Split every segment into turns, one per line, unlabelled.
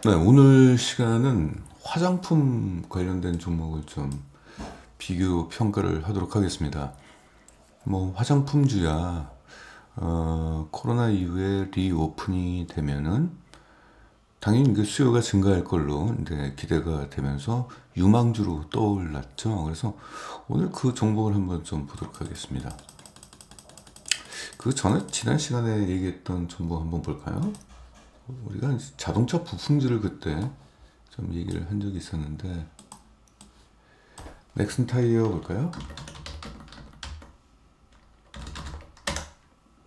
네, 오늘 시간은 화장품 관련된 종목을 좀 비교 평가를 하도록 하겠습니다. 뭐 화장품주야 코로나 이후에 리오픈이 되면은 당연히 그 수요가 증가할 걸로 이제 기대가 되면서 유망주로 떠올랐죠. 그래서 오늘 그 종목을 한번 좀 보도록 하겠습니다. 그 전에 지난 시간에 얘기했던 종목 한번 볼까요? 우리가 자동차 부품주를 그때 좀 얘기를 한 적이 있었는데 넥슨 타이어 볼까요?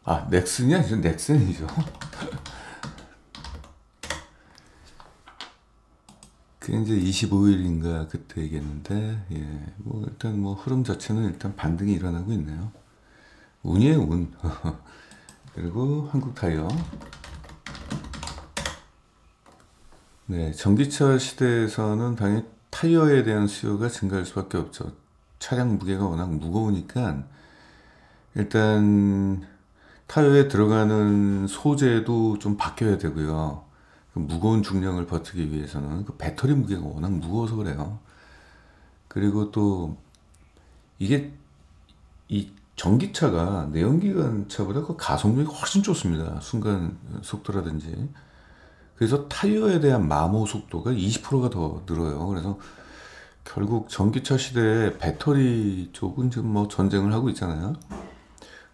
아, 넥슨이 아니죠. 넥슨이죠. 그게 이제 25일인가 그때 얘기했는데, 예, 뭐 일단 뭐 흐름 자체는 일단 반등이 일어나고 있네요. 운이에요, 운. 그리고 한국 타이어. 네, 전기차 시대에서는 당연히 타이어에 대한 수요가 증가할 수밖에 없죠. 차량 무게가 워낙 무거우니까 일단 타이어에 들어가는 소재도 좀 바뀌어야 되고요. 그 무거운 중량을 버티기 위해서는 그 배터리 무게가 워낙 무거워서 그래요. 그리고 또 이게 이 전기차가 내연기관차보다 그 가속력이 훨씬 좋습니다. 순간 속도라든지. 그래서 타이어에 대한 마모 속도가 20%가 더 늘어요. 그래서 결국 전기차 시대에 배터리 쪽은 지금 뭐 전쟁을 하고 있잖아요.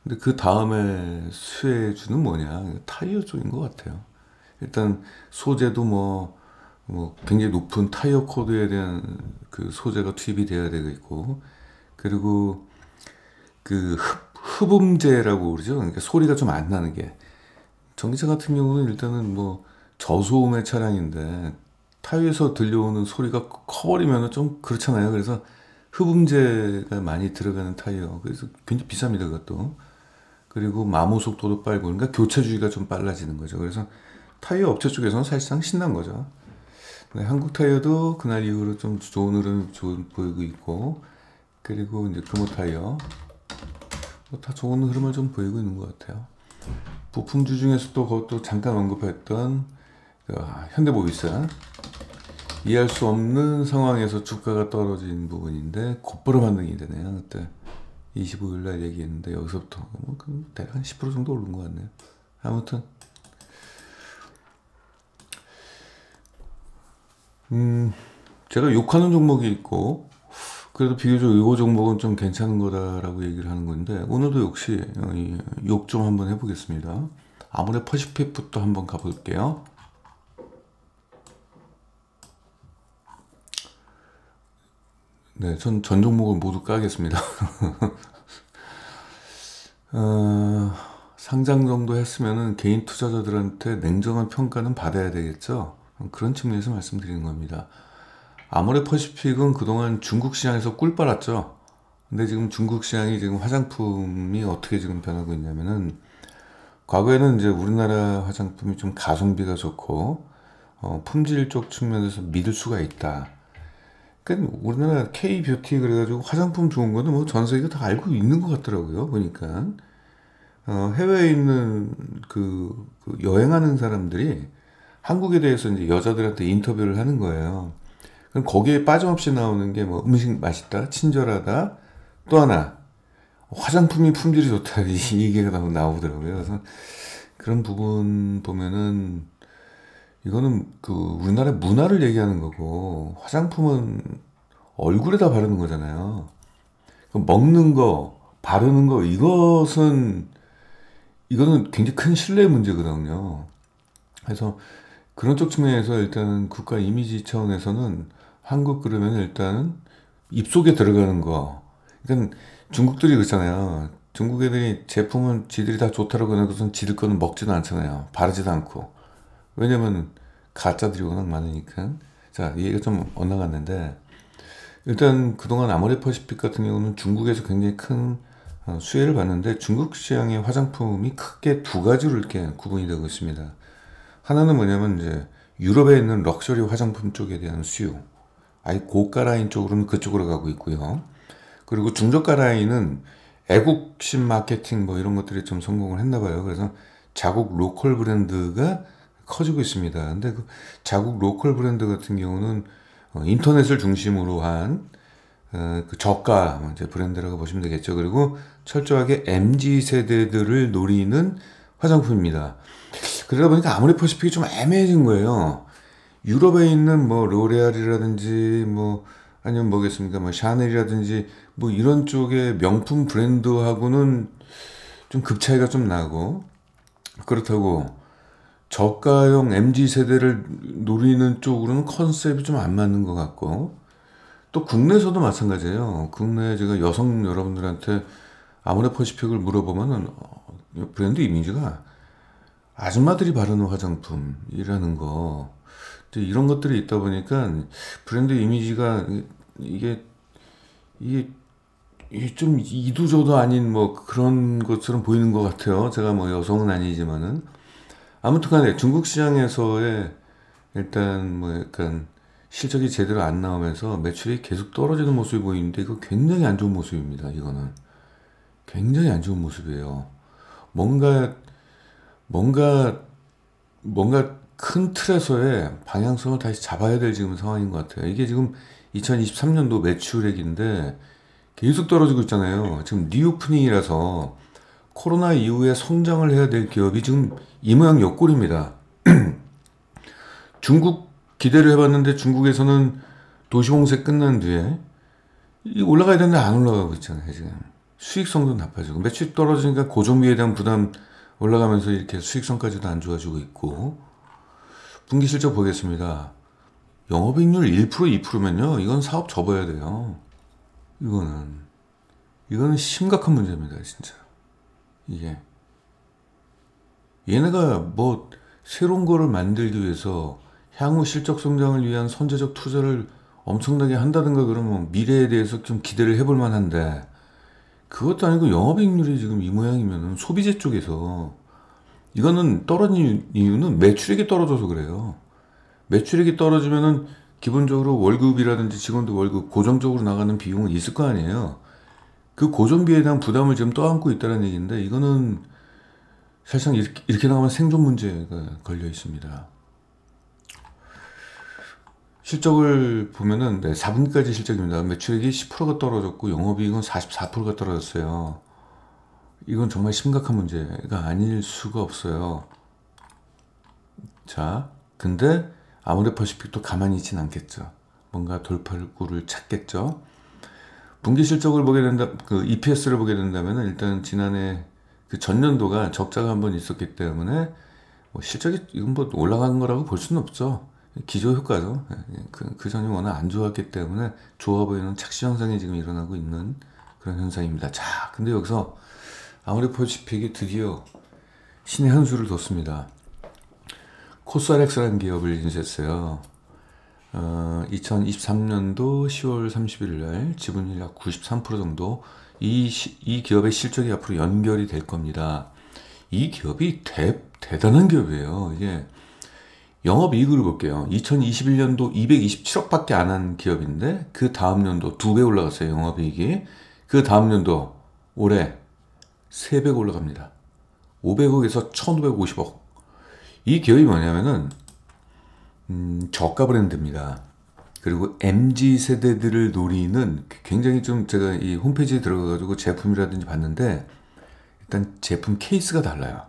근데 그 다음에 수혜주는 뭐냐? 타이어 쪽인 것 같아요. 일단 소재도 뭐 굉장히 높은 타이어 코드에 대한 그 소재가 투입이 돼야 되겠고, 그리고 그 흡음재라고 그러죠. 그러니까 소리가 좀 안 나는 게. 전기차 같은 경우는 일단은 뭐 저소음의 차량인데 타이어에서 들려오는 소리가 커버리면 좀 그렇잖아요. 그래서 흡음재가 많이 들어가는 타이어. 그래서 굉장히 비쌉니다, 그것도. 그리고 마모 속도도 빠르고, 그러니까 교체 주기가 좀 빨라지는 거죠. 그래서 타이어 업체 쪽에서는 사실상 신난 거죠. 네, 한국 타이어도 그날 이후로 좀 좋은 흐름 보이고 있고, 그리고 이제 금호 타이어 뭐다 좋은 흐름을 좀 보이고 있는 것 같아요. 부품주 중에서 또 그것도 잠깐 언급했던 현대모비스, 이해할 수 없는 상황에서 주가가 떨어진 부분인데 곧바로 반등이 되네요. 그때 25일 날 얘기했는데 여기서부터 뭐 대략 한 10% 정도 오른 것 같네요. 아무튼 제가 욕하는 종목이 있고 그래도 비교적 이 종목은 좀 괜찮은 거다라고 얘기를 하는 건데 오늘도 역시 욕 좀 한번 해보겠습니다. 아모레 퍼시픽부터 한번 가볼게요. 네, 전 종목을 모두 까겠습니다. 상장 정도 했으면은 개인 투자자들한테 냉정한 평가는 받아야 되겠죠. 그런 측면에서 말씀드리는 겁니다. 아모레 퍼시픽은 그동안 중국 시장에서 꿀 빨았죠. 근데 지금 중국 시장이 지금 화장품이 어떻게 지금 변하고 있냐면은 과거에는 이제 우리나라 화장품이 좀 가성비가 좋고 품질 쪽 측면에서 믿을 수가 있다. 그러니까 우리나라 K-뷰티 그래가지고 화장품 좋은 거는 뭐 전 세계가 다 알고 있는 것 같더라고요. 보니까 해외에 있는 그 여행하는 사람들이 한국에 대해서 이제 여자들한테 인터뷰를 하는 거예요. 그럼 거기에 빠짐없이 나오는 게 뭐 음식 맛있다, 친절하다, 또 하나 화장품이 품질이 좋다 이 얘기가 나오더라고요. 그래서 그런 부분 보면은 이거는 그 우리나라 문화를 얘기하는 거고 화장품은 얼굴에다 바르는 거잖아요. 먹는 거, 바르는 거 이거는 굉장히 큰 신뢰의 문제거든요. 그래서 그런 쪽 측면에서 일단은 국가 이미지 차원에서는 한국 그러면 일단은 입속에 들어가는 거. 그러니까 중국들이 그렇잖아요. 중국 애들이 제품은 지들이 다 좋다라고 해놓고선 지들 거는 먹지도 않잖아요. 바르지도 않고. 왜냐면 가짜들이 워낙 많으니까. 자, 이 얘기가 좀 엇나갔는데 일단 그동안 아모레퍼시픽 같은 경우는 중국에서 굉장히 큰 수혜를 받는데 중국 시장의 화장품이 크게 두 가지로 이렇게 구분이 되고 있습니다. 하나는 뭐냐면 이제 유럽에 있는 럭셔리 화장품 쪽에 대한 수요. 아예 고가 라인 쪽으로는 그쪽으로 가고 있고요. 그리고 중저가 라인은 애국심 마케팅 뭐 이런 것들이 좀 성공을 했나 봐요. 그래서 자국 로컬 브랜드가 커지고 있습니다. 근데 그 자국 로컬 브랜드 같은 경우는 인터넷을 중심으로 한 그 저가 이제 브랜드라고 보시면 되겠죠. 그리고 철저하게 MZ 세대들을 노리는 화장품입니다. 그러다 보니까 아모레퍼시픽이 좀 애매해진 거예요. 유럽에 있는 뭐 로레알이라든지 뭐 아니면 뭐겠습니까, 뭐 샤넬이라든지 뭐 이런 쪽의 명품 브랜드하고는 좀 급 차이가 좀 나고, 그렇다고 저가형 MZ 세대를 노리는 쪽으로는 컨셉이 좀 안 맞는 것 같고, 또 국내에서도 마찬가지예요. 국내 제가 여성 여러분들한테 아모레퍼시픽을 물어보면은 브랜드 이미지가 아줌마들이 바르는 화장품이라는 거, 이런 것들이 있다 보니까 브랜드 이미지가 이게 이게 좀 이도저도 아닌 뭐 그런 것처럼 보이는 것 같아요. 제가 뭐 여성은 아니지만은 아무튼간에 중국 시장에서의 일단 뭐 약간 실적이 제대로 안 나오면서 매출이 계속 떨어지는 모습이 보이는데, 이거 굉장히 안 좋은 모습입니다. 이거는 굉장히 안 좋은 모습이에요. 뭔가 뭔가 뭔가 큰 틀에서의 방향성을 다시 잡아야 될 지금 상황인 것 같아요. 이게 지금 2023년도 매출액인데 계속 떨어지고 있잖아요. 지금 리오프닝이라서 코로나 이후에 성장을 해야 될 기업이 지금 이 모양 옆골입니다. 중국 기대를 해봤는데 중국에서는 도시공세 끝난 뒤에 올라가야 되는데 안 올라가고 있잖아요. 지금 수익성도 나빠지고 매출이 떨어지니까 고정비에 대한 부담 올라가면서 이렇게 수익성까지도 안 좋아지고 있고, 분기 실적 보겠습니다. 영업이익률 1%, 2%면요, 이건 사업 접어야 돼요. 이거는 심각한 문제입니다, 진짜. 이게 얘네가 뭐 새로운 거를 만들기 위해서 향후 실적 성장을 위한 선제적 투자를 엄청나게 한다든가 그러면 미래에 대해서 좀 기대를 해볼 만한데, 그것도 아니고 영업이익률이 지금 이 모양이면 소비재 쪽에서 이거는 떨어진 이유는 매출액이 떨어져서 그래요. 매출액이 떨어지면은 기본적으로 월급이라든지 직원들 월급 고정적으로 나가는 비용은 있을 거 아니에요. 그 고정비에 대한 부담을 지금 떠안고 있다는 얘기인데, 이거는 사실상 이렇게 나가면 생존 문제가 걸려 있습니다. 실적을 보면은 4분기까지 실적입니다. 매출액이 10%가 떨어졌고 영업이익은 44%가 떨어졌어요. 이건 정말 심각한 문제가 아닐 수가 없어요. 자, 근데 아모레퍼시픽도 가만히 있진 않겠죠. 뭔가 돌파구를 찾겠죠. 분기 실적을 보게 된다, 그 EPS를 보게 된다면 일단 지난해 그 전년도가 적자가 한번 있었기 때문에 뭐 실적이 이건 뭐 올라가는 거라고 볼 수는 없죠. 기저 효과죠. 그 전이 워낙 안 좋았기 때문에 좋아 보이는 착시 현상이 지금 일어나고 있는 그런 현상입니다. 자, 근데 여기서 아모레퍼시픽이 드디어 신의 한 수를 뒀습니다. 코스알엑스라는 기업을 인수했어요. 2023년도 10월 31일 날 지분율 약 93% 정도, 이 기업의 실적이 앞으로 연결이 될 겁니다. 이 기업이 대단한 기업이에요. 이게 영업이익을 볼게요. 2021년도 227억밖에 안 한 기업인데 그 다음 연도 2배 올라갔어요. 영업이익이. 그 다음 연도 올해 3배 올라갑니다. 500억에서 1550억. 이 기업이 뭐냐면은 저가 브랜드입니다. 그리고 MZ 세대들을 노리는, 굉장히 좀 제가 이 홈페이지에 들어가가지고 제품이라든지 봤는데 일단 제품 케이스가 달라요.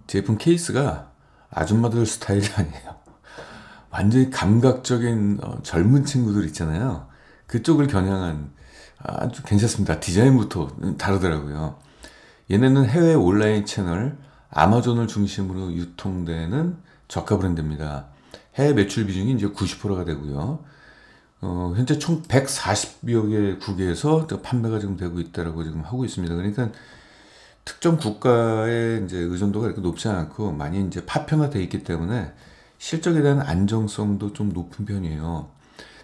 제품 케이스가 아줌마들 스타일이 아니에요. 완전히 감각적인 젊은 친구들 있잖아요. 그쪽을 겨냥한 아주 괜찮습니다. 디자인부터 다르더라고요. 얘네는 해외 온라인 채널 아마존을 중심으로 유통되는 저가 브랜드입니다. 해외 매출 비중이 이제 90%가 되고요. 현재 총 140여 개 국에서 판매가 지금 되고 있다라고 지금 하고 있습니다. 그러니까 특정 국가의 이제 의존도가 이렇게 높지 않고 많이 이제 파편화되어 있기 때문에 실적에 대한 안정성도 좀 높은 편이에요.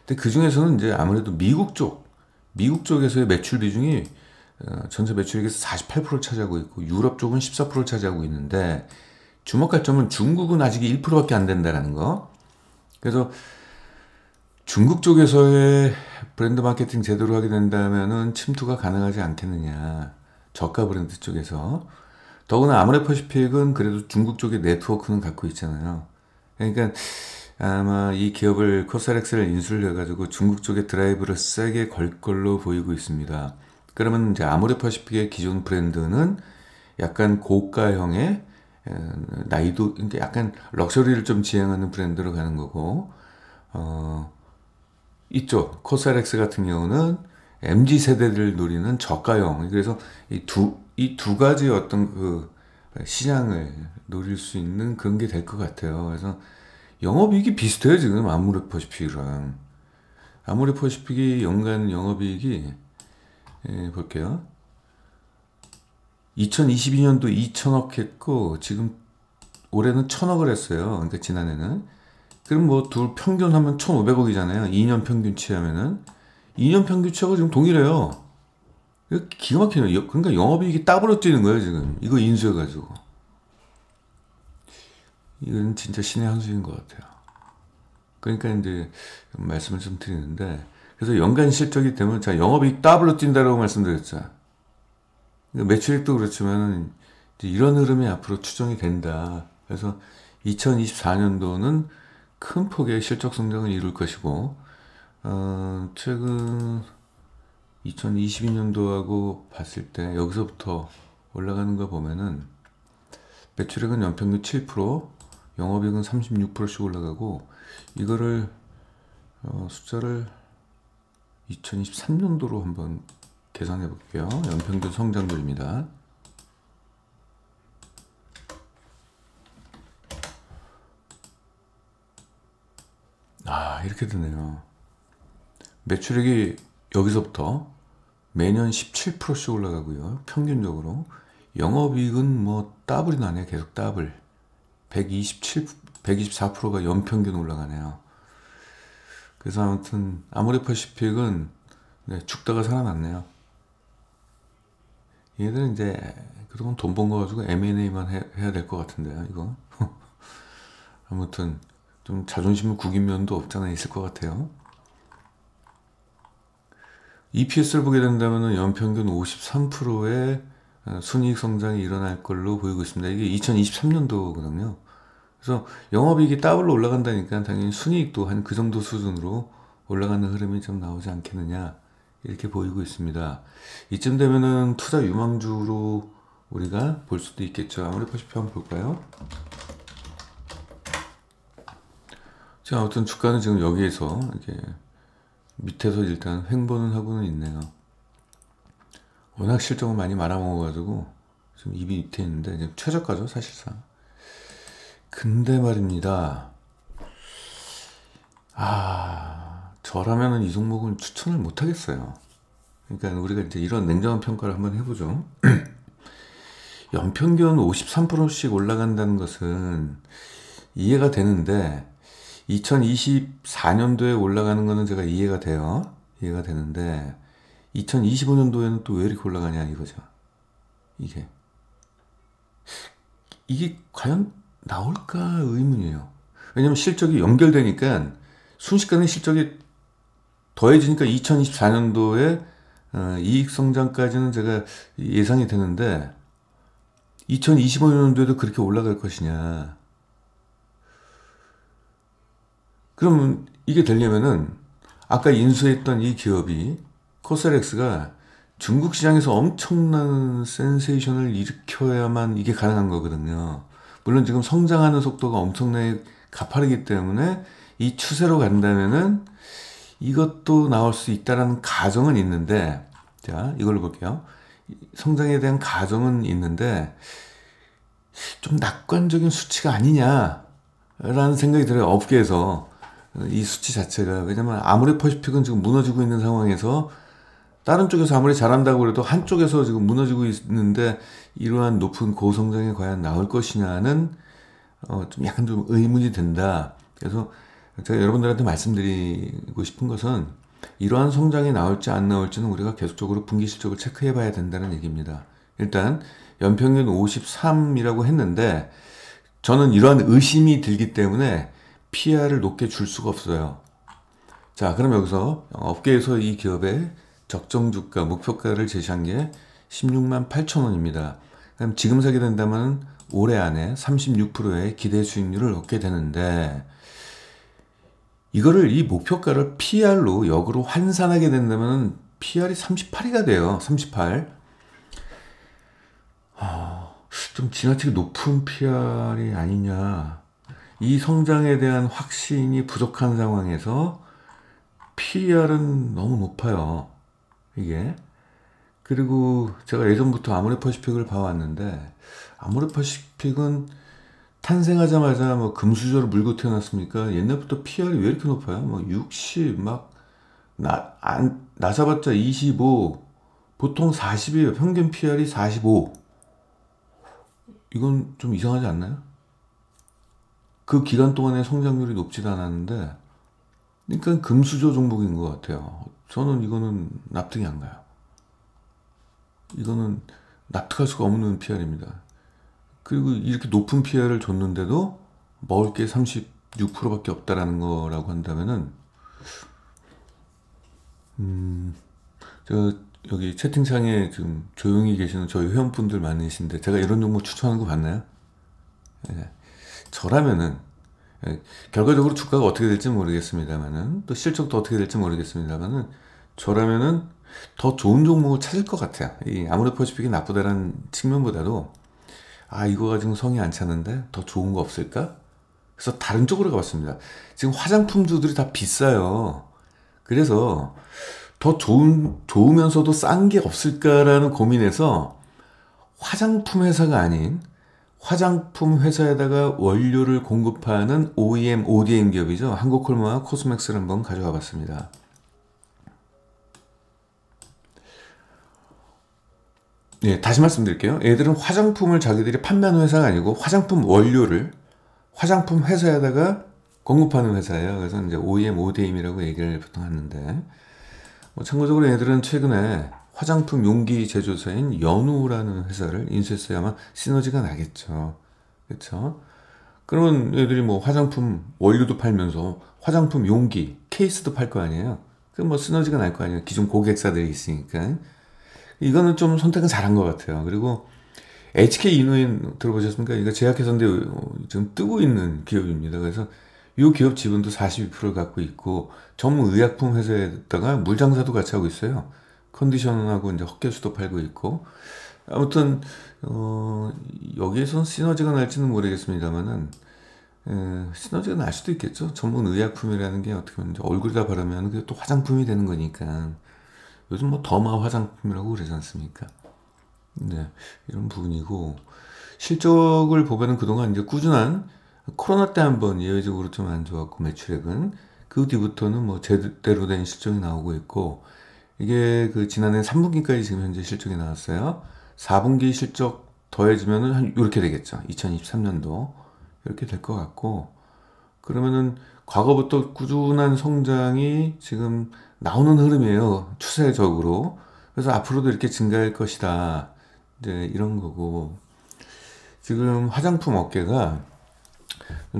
근데 그 중에서는 이제 아무래도 미국 쪽에서의 매출 비중이 전체 매출액에서 48%를 차지하고 있고 유럽 쪽은 14%를 차지하고 있는데, 주목할 점은 중국은 아직 1%밖에 안 된다는 거. 그래서 중국 쪽에서의 브랜드 마케팅 제대로 하게 된다면은 침투가 가능하지 않겠느냐. 저가 브랜드 쪽에서. 더구나 아모레퍼시픽은 그래도 중국 쪽의 네트워크는 갖고 있잖아요. 그러니까 아마 이 기업을 코스닥스를 인수를 해가지고 중국 쪽에 드라이브를 세게 걸 걸로 보이고 있습니다. 그러면 이제 아모레퍼시픽의 기존 브랜드는 약간 고가형의 나이도 약간 럭셔리를 좀 지향하는 브랜드로 가는 거고, 이쪽 코스닥스 같은 경우는 MZ 세대를 노리는 저가형. 그래서 이 두 가지 어떤 그 시장을 노릴 수 있는 그런 게 될 것 같아요. 그래서 영업이익이 비슷해요, 지금 아모레퍼시픽이랑. 아모레퍼시픽이 연간 영업이익이 볼게요. 2022년도 2천억 했고 지금 올해는 1,000억을 했어요. 그러니까 지난해는. 그럼 뭐 둘 평균하면 1,500억이잖아요. 2년 평균 취하면은 2년 평균 취하고 지금 동일해요. 이거 기가 막히네요. 그러니까 영업이익이 따블로 뛰는 거예요, 지금. 이거 인수해가지고. 이건 진짜 신의 한 수인 것 같아요. 그러니까 이제 말씀을 좀 드리는데, 그래서 연간 실적이 되면, 자, 영업이익 더블로 뛴다라고 말씀드렸죠. 그러니까 매출액도 그렇지만, 이제 이런 흐름이 앞으로 추정이 된다. 그래서 2024년도는 큰 폭의 실적 성장을 이룰 것이고, 최근 2022년도하고 봤을 때, 여기서부터 올라가는 거 보면은, 매출액은 연평균 7%, 영업이익은 36%씩 올라가고, 이거를 숫자를 2023년도로 한번 계산해 볼게요. 연평균 성장률입니다. 이렇게 되네요. 매출액이 여기서부터 매년 17%씩 올라가고요. 평균적으로. 영업이익은 뭐 더블이 나네요. 계속 더블. 124%가 연평균 올라가네요. 그래서 아무튼 아모레퍼시픽은 죽다가 살아났네요. 얘들은 이제 그동안 돈 번 거 가지고 M&A만 해야 될 것 같은데요, 이거. 아무튼 좀 자존심을 구긴 면도 없잖아 있을 것 같아요. EPS를 보게 된다면 연평균 53%의 순이익 성장이 일어날 걸로 보이고 있습니다. 이게 2023년도거든요. 그래서 영업이익이 더블로 올라간다니까 당연히 순이익도 한 그 정도 수준으로 올라가는 흐름이 좀 나오지 않겠느냐 이렇게 보이고 있습니다. 이쯤 되면은 투자 유망주로 우리가 볼 수도 있겠죠. 아모레퍼시픽 한번 볼까요? 자, 아무튼 주가는 지금 여기에서 이렇게 밑에서 일단 횡보는 하고는 있네요. 워낙 실적을 많이 말아먹어가지고 지금 입이 밑에 있는데 지금 최저가죠, 사실상. 근데 말입니다. 저라면은 이 종목은 추천을 못 하겠어요. 그러니까 우리가 이제 이런 냉정한 평가를 한번 해보죠. 연평균 53%씩 올라간다는 것은 이해가 되는데 2024년도에 올라가는 거는 제가 이해가 돼요. 이해가 되는데 2025년도에는 또 왜 이렇게 올라가냐 이거죠. 이게 과연 나올까 의문이에요. 왜냐면 실적이 연결되니까 순식간에 실적이 더해지니까 2024년도에 이익 성장까지는 제가 예상이 되는데 2025년도에도 그렇게 올라갈 것이냐. 그러면 이게 되려면은 아까 인수했던 이 기업이 코스닥스가 중국 시장에서 엄청난 센세이션을 일으켜야만 이게 가능한 거거든요. 물론 지금 성장하는 속도가 엄청나게 가파르기 때문에 이 추세로 간다면은 이것도 나올 수 있다라는 가정은 있는데, 자, 이걸로 볼게요. 성장에 대한 가정은 있는데 좀 낙관적인 수치가 아니냐라는 생각이 들어요. 업계에서 이 수치 자체가. 왜냐면 아모레퍼시픽은 지금 무너지고 있는 상황에서 다른 쪽에서 아무리 잘한다고 그래도 한쪽에서 지금 무너지고 있는데 이러한 높은 고성장이 과연 나올 것이냐는 좀 약간 좀 의문이 든다. 그래서 제가 여러분들한테 말씀드리고 싶은 것은 이러한 성장이 나올지 안 나올지는 우리가 계속적으로 분기 실적을 체크해 봐야 된다는 얘기입니다. 일단 연평균 53이라고 했는데 저는 이러한 의심이 들기 때문에 PR을 높게 줄 수가 없어요. 자, 그럼 여기서 업계에서 이 기업의 적정 주가, 목표가를 제시한 게 16만 8천 원입니다. 그럼 지금 사게 된다면 올해 안에 36%의 기대 수익률을 얻게 되는데, 이거를 이 목표가를 PR로 역으로 환산하게 된다면 PR이 38이가 돼요. 38. 좀 지나치게 높은 PR이 아니냐. 이 성장에 대한 확신이 부족한 상황에서 PR은 너무 높아요. 이게. 그리고 제가 예전부터 아모레퍼시픽을 봐왔는데, 아모레퍼시픽은 탄생하자마자 뭐 금수저로 물고 태어났습니까? 옛날부터 PR이 왜 이렇게 높아요? 뭐 60, 낮아봤자 25, 보통 40이에요. 평균 PR이 45. 이건 좀 이상하지 않나요? 그 기간 동안에 성장률이 높지도 않았는데, 그러니까 금수저 종목인 것 같아요. 저는 이거는 납득이 안 가요. 이거는 납득할 수가 없는 PR입니다. 그리고 이렇게 높은 PR을 줬는데도 먹을 게 36%밖에 없다라는 거라고 한다면은, 제가 여기 채팅창에 지금 조용히 계시는 저희 회원분들 많으신데, 제가 이런 종목 추천하는 거 봤나요? 예. 저라면은, 결과적으로 주가가 어떻게 될지 모르겠습니다만은, 또 실적도 어떻게 될지 모르겠습니다만은, 저라면은 더 좋은 종목을 찾을 것 같아요. 이 아모레퍼시픽이 나쁘다는 측면보다도, 이거 가지고 성이 안 차는데 더 좋은 거 없을까? 그래서 다른 쪽으로 가봤습니다. 지금 화장품주들이 다 비싸요. 그래서 더 좋으면서도 싼 게 없을까라는 고민에서 화장품 회사가 아닌 화장품 회사에다가 원료를 공급하는 OEM, ODM 기업이죠. 한국콜마와 코스맥스를 한번 가져와 봤습니다. 예, 다시 말씀드릴게요. 얘들은 화장품을 자기들이 판매하는 회사가 아니고 화장품 원료를 화장품 회사에다가 공급하는 회사예요. 그래서 이제 OEM, ODM이라고 얘기를 보통 하는데, 참고적으로 얘들은 최근에 화장품 용기 제조사인 연우라는 회사를 인수했어야 아마 시너지가 나겠죠. 그렇죠? 그러면 얘들이 뭐 화장품 원료도 팔면서 화장품 용기, 케이스도 팔 거 아니에요. 그 뭐 시너지가 날 거 아니에요. 기존 고객사들이 있으니까. 이거는 좀 선택은 잘한 것 같아요. 그리고 HK 이노인 들어보셨습니까? 이거 제약회사인데 지금 뜨고 있는 기업입니다. 그래서 이 기업 지분도 42%를 갖고 있고, 전문 의약품 회사에다가 물장사도 같이 하고 있어요. 컨디셔너하고 이제 헛개수도 팔고 있고. 아무튼 여기에선 시너지가 날지는 모르겠습니다만은, 시너지가 날 수도 있겠죠. 전문 의약품이라는 게 어떻게 보면 이제 얼굴에다 바르면 그게 또 화장품이 되는 거니까. 요즘 뭐 더마 화장품이라고 그러지 않습니까? 네, 이런 부분이고, 실적을 보면은 그동안 이제 꾸준한, 코로나 때 한번 예외적으로 좀 안 좋았고 매출액은, 그 뒤부터는 뭐 제대로 된 실적이 나오고 있고, 이게 그 지난해 3분기까지 지금 현재 실적이 나왔어요. 4분기 실적 더해지면은 한 이렇게 되겠죠. 2023년도 이렇게 될 것 같고, 그러면은 과거부터 꾸준한 성장이 지금 나오는 흐름이에요. 추세적으로. 그래서 앞으로도 이렇게 증가할 것이다. 이제 이런 거고, 지금 화장품 업계가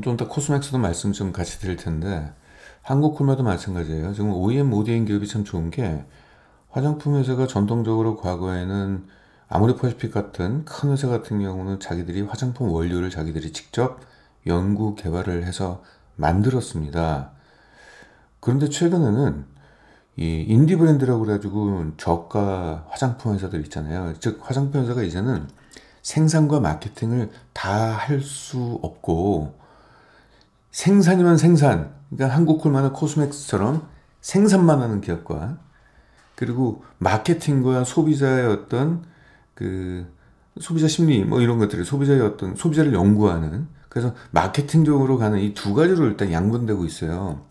좀 이따 코스맥스도 말씀 좀 같이 드릴 텐데, 한국콜마도 마찬가지예요. 지금 OEM, ODM 기업이 참 좋은 게, 화장품 회사가 전통적으로 과거에는 아모레퍼시픽 같은 큰 회사 같은 경우는 자기들이 화장품 원료를 자기들이 직접 연구 개발을 해서 만들었습니다. 그런데 최근에는 이 인디 브랜드라고 그래가지고 저가 화장품 회사들 있잖아요. 즉 화장품 회사가 이제는 생산과 마케팅을 다 할 수 없고, 생산이면 생산, 그러니까 한국콜마나 코스맥스처럼 생산만 하는 기업과, 그리고 마케팅과 소비자의 어떤 그 소비자 심리 뭐 이런 것들을 소비자의 어떤 소비자를 연구하는, 그래서 마케팅적으로 가는 이 두 가지로 일단 양분되고 있어요.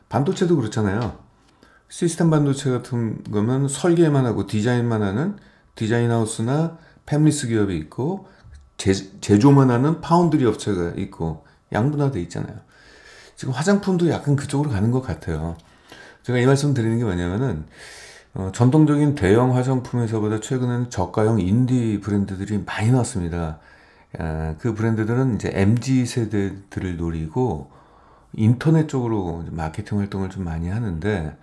반도체도 그렇잖아요. 시스템 반도체 같은 거면 설계만 하고 디자인만 하는 디자인 하우스나 팹리스 기업이 있고, 제조만 하는 파운드리 업체가 있고, 양분화돼 있잖아요. 지금 화장품도 약간 그쪽으로 가는 것 같아요. 제가 이 말씀 드리는 게 뭐냐면은, 전통적인 대형 화장품 회사보다 최근에는 저가형 인디 브랜드들이 많이 나왔습니다. 그 브랜드들은 이제 MZ 세대들을 노리고 인터넷 쪽으로 마케팅 활동을 좀 많이 하는데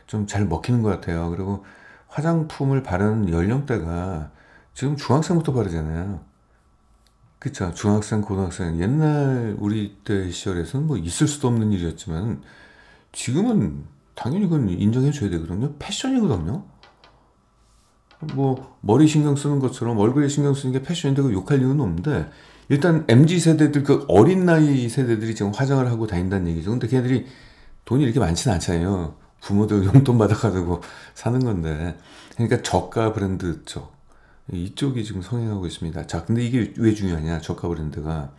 좀 잘 먹히는 것 같아요. 그리고 화장품을 바르는 연령대가 지금 중학생부터 바르잖아요. 그쵸. 중학생, 고등학생. 옛날 우리 때 시절에서는 뭐 있을 수도 없는 일이었지만 지금은 당연히 그건 인정해 줘야 되거든요. 패션이거든요. 뭐 머리 신경 쓰는 것처럼 얼굴에 신경 쓰는 게 패션인데 그 욕할 이유는 없는데 일단 MZ 세대들 그 어린 나이 세대들이 지금 화장을 하고 다닌다는 얘기죠. 근데 걔네들이 돈이 이렇게 많지는 않잖아요. 부모들 용돈 받아가지고 사는 건데. 그러니까 저가 브랜드 쪽. 이쪽이 지금 성행하고 있습니다. 자, 근데 이게 왜 중요하냐? 저가 브랜드가.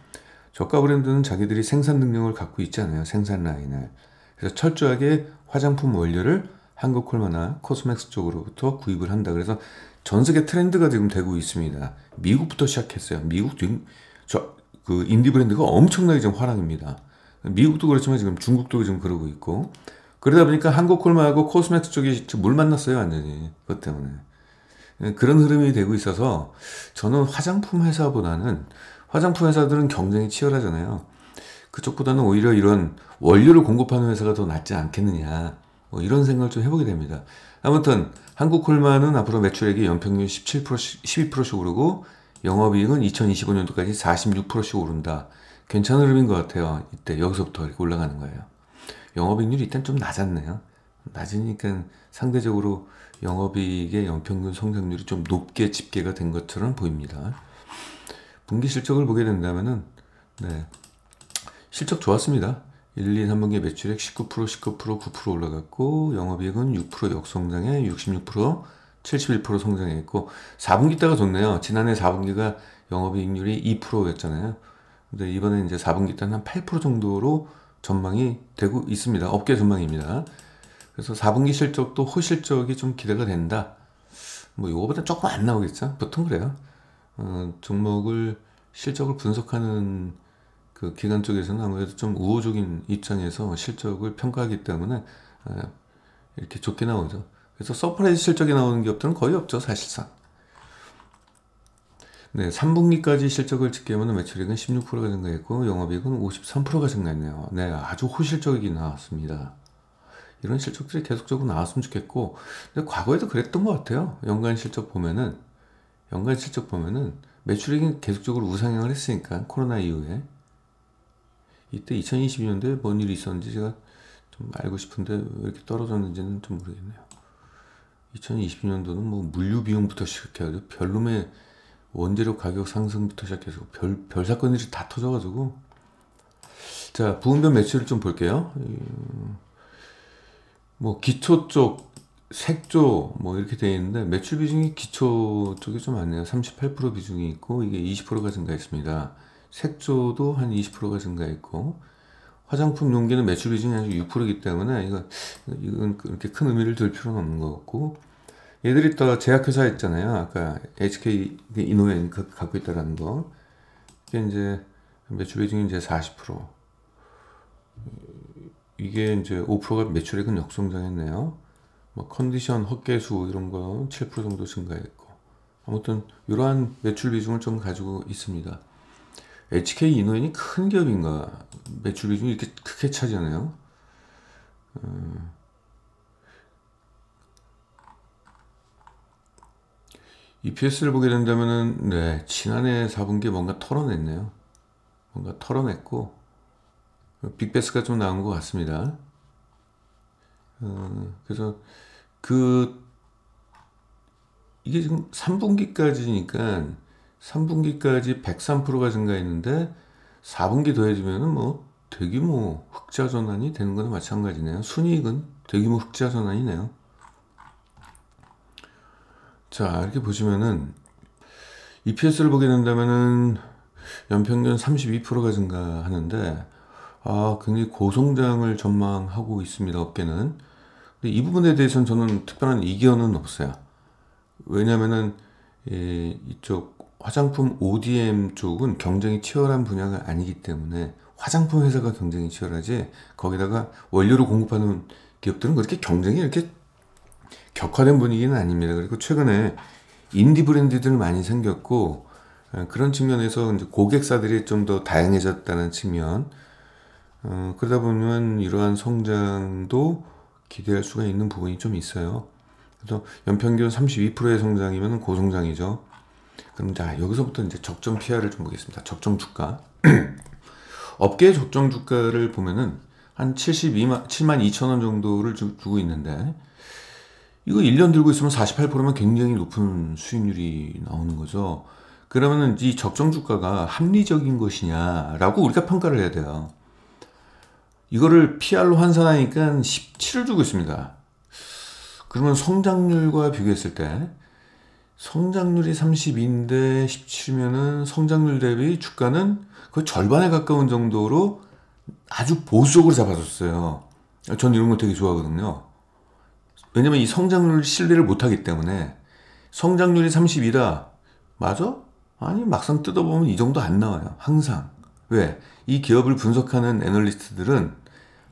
저가 브랜드는 자기들이 생산 능력을 갖고 있잖아요. 생산 라인을. 그래서 철저하게 화장품 원료를 한국콜마나 코스맥스 쪽으로부터 구입을 한다. 그래서 전 세계 트렌드가 지금 되고 있습니다. 미국부터 시작했어요. 미국 지금 그 인디 브랜드가 엄청나게 지금 화랑입니다. 미국도 그렇지만 지금 중국도 지금 그러고 있고 그러다 보니까 한국콜마하고 코스맥스 쪽이 물 만났어요 완전히 그것 때문에 그런 흐름이 되고 있어서 저는 화장품 회사보다는 화장품 회사들은 경쟁이 치열하잖아요. 그쪽보다는 오히려 이런 원료를 공급하는 회사가 더 낫지 않겠느냐 뭐 이런 생각을 좀 해보게 됩니다. 아무튼 한국콜마는 앞으로 매출액이 연평균 17%, 12%씩 오르고 영업이익은 2025년도까지 46%씩 오른다. 괜찮은 흐름인 것 같아요. 이때 여기서부터 이렇게 올라가는 거예요. 영업이익률이 일단 좀 낮았네요. 낮으니까 상대적으로 영업이익의 연평균 성장률이 좀 높게 집계가 된 것처럼 보입니다. 분기 실적을 보게 된다면은 네, 실적 좋았습니다. 1, 2, 3분기 매출액 19%, 9% 올라갔고 영업이익은 6% 역성장에 66%, 71% 성장했고 4분기 때가 좋네요. 지난해 4분기가 영업이익률이 2%였잖아요. 근데 이번에 이제 4분기 때는 한 8% 정도로 전망이 되고 있습니다. 업계 전망입니다. 그래서 4분기 실적도 호실적이 좀 기대가 된다. 뭐 이거보다 조금 안 나오겠죠? 보통 그래요. 종목을 실적을 분석하는 그 기관 쪽에서는 아무래도 좀 우호적인 입장에서 실적을 평가하기 때문에 이렇게 좋게 나오죠. 그래서 서프라이즈 실적이 나오는 기업들은 거의 없죠, 사실상. 네, 3분기까지 실적을 집계하면 매출액은 16%가 증가했고 영업이익은 53%가 증가했네요. 네, 아주 호실적이 나왔습니다. 이런 실적들이 계속적으로 나왔으면 좋겠고, 근데 과거에도 그랬던 것 같아요. 연간 실적 보면은 매출액이 계속적으로 우상향을 했으니까 코로나 이후에 이때 2022년도에 뭔 일이 있었는지 제가 좀 알고 싶은데 왜 이렇게 떨어졌는지는 좀 모르겠네요. 2022년도는 뭐 물류 비용부터 시작해가지고 별놈의 원재료 가격 상승부터 시작해서 별 사건들이 다 터져가지고. 자, 부분별 매출을 좀 볼게요. 뭐 기초 쪽 색조 뭐 이렇게 되어 있는데 매출 비중이 기초 쪽이 좀 많네요. 38% 비중이 있고 이게 20%가 증가했습니다. 색조도 한 20%가 증가했고 화장품 용기는 매출 비중이 아직 6%이기 때문에 이건 그렇게 큰 의미를 둘 필요는 없는 것 같고, 얘들이 또 제약회사 있잖아요. 아까 HK 이노엔 갖고 있다라는 거. 이게 이제 매출 비중이 이제 40%. 이게 이제 5%가 매출액은 역성장했네요. 뭐 컨디션, 헛개수 이런 거 7% 정도 증가했고. 아무튼 이러한 매출 비중을 좀 가지고 있습니다. HK 이노엔이 큰 기업인가? 매출 비중이 이렇게 크게 차지하네요. EPS를 보게 된다면은 네, 지난해 4분기에 뭔가 털어냈네요. 뭔가 털어냈고 빅베스가 좀 나온 것 같습니다. 그래서 이게 지금 3분기까지니까 3분기까지 103%가 증가했는데 4분기 더해지면은 뭐 대규모 흑자 전환이 되는 거나 마찬가지네요. 순이익은 대규모 흑자 전환이네요. 자, 이렇게 보시면은 EPS를 보게 된다면은 연평균 32%가 증가하는데 굉장히 고성장을 전망하고 있습니다. 업계는. 근데 이 부분에 대해서는 저는 특별한 이견은 없어요. 왜냐면은 이쪽 화장품 ODM 쪽은 경쟁이 치열한 분야가 아니기 때문에 화장품 회사가 경쟁이 치열하지 거기다가 원료를 공급하는 기업들은 그렇게 경쟁이 이렇게 격화된 분위기는 아닙니다. 그리고 최근에 인디 브랜드들 많이 생겼고 그런 측면에서 이제 고객사들이 좀 더 다양해졌다는 측면, 그러다 보면 이러한 성장도 기대할 수가 있는 부분이 좀 있어요. 그래서 연평균 32%의 성장이면 고성장이죠. 그럼 자, 여기서부터 이제 적정 PR을 좀 보겠습니다. 적정 주가. 업계 적정 주가를 보면은 한 72만, 7만 2천 원 정도를 주고 있는데, 이거 1년 들고 있으면 48%면 굉장히 높은 수익률이 나오는 거죠. 그러면은 이 적정 주가가 합리적인 것이냐라고 우리가 평가를 해야 돼요. 이거를 PR로 환산하니까 17을 주고 있습니다. 그러면 성장률과 비교했을 때 성장률이 32인데 17이면은 성장률 대비 주가는 거의 절반에 가까운 정도로 아주 보수적으로 잡아줬어요. 전 이런 거 되게 좋아하거든요. 왜냐면 이 성장률 신뢰를 못하기 때문에. 성장률이 32다. 맞아? 아니, 막상 뜯어보면 이 정도 안 나와요. 항상. 왜? 이 기업을 분석하는 애널리스트들은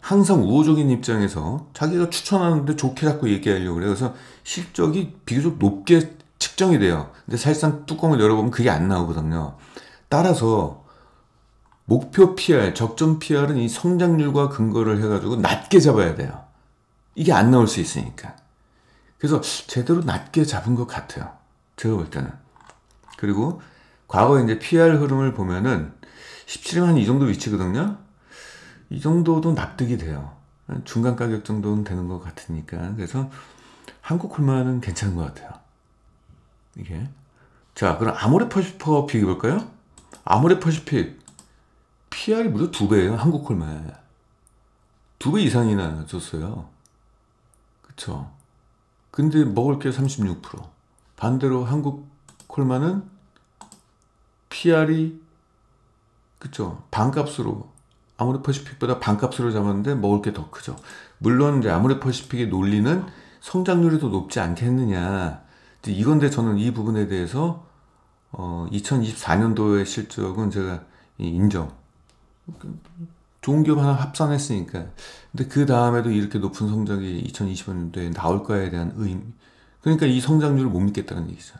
항상 우호적인 입장에서 자기가 추천하는데 좋게 자꾸 얘기하려고 그래요. 그래서 실적이 비교적 높게 측정이 돼요. 근데 사실상 뚜껑을 열어보면 그게 안 나오거든요. 따라서 목표 PR, 적정 PR은 이 성장률과 근거를 해가지고 낮게 잡아야 돼요. 이게 안 나올 수 있으니까. 그래서 제대로 낮게 잡은 것 같아요. 제가 볼 때는. 그리고 과거 이제 PR 흐름을 보면은 17만 이 정도 위치거든요. 이 정도도 납득이 돼요. 중간 가격 정도는 되는 것 같으니까. 그래서 한국콜마는 괜찮은 것 같아요. 이게. 자, 그럼 아모레퍼시픽 비교해볼까요? 아모레퍼시픽 PR이 무려 2배예요. 한국콜마에. 2배 이상이나 줬어요. 그쵸? 근데 먹을 게 36%. 반대로 한국콜마는 PR이 그쵸? 반값으로 아모레퍼시픽보다 반값으로 잡았는데 먹을 게 더 크죠. 물론 이제 아모레퍼시픽의 논리는 성장률이 더 높지 않겠느냐. 이건데 저는 이 부분에 대해서 2024년도의 실적은 제가 인정. 좋은 기업 하나 합산했으니까. 근데 그 다음에도 이렇게 높은 성적이 2025년도에 나올까에 대한 의미. 그러니까 이 성장률을 못 믿겠다는 얘기죠.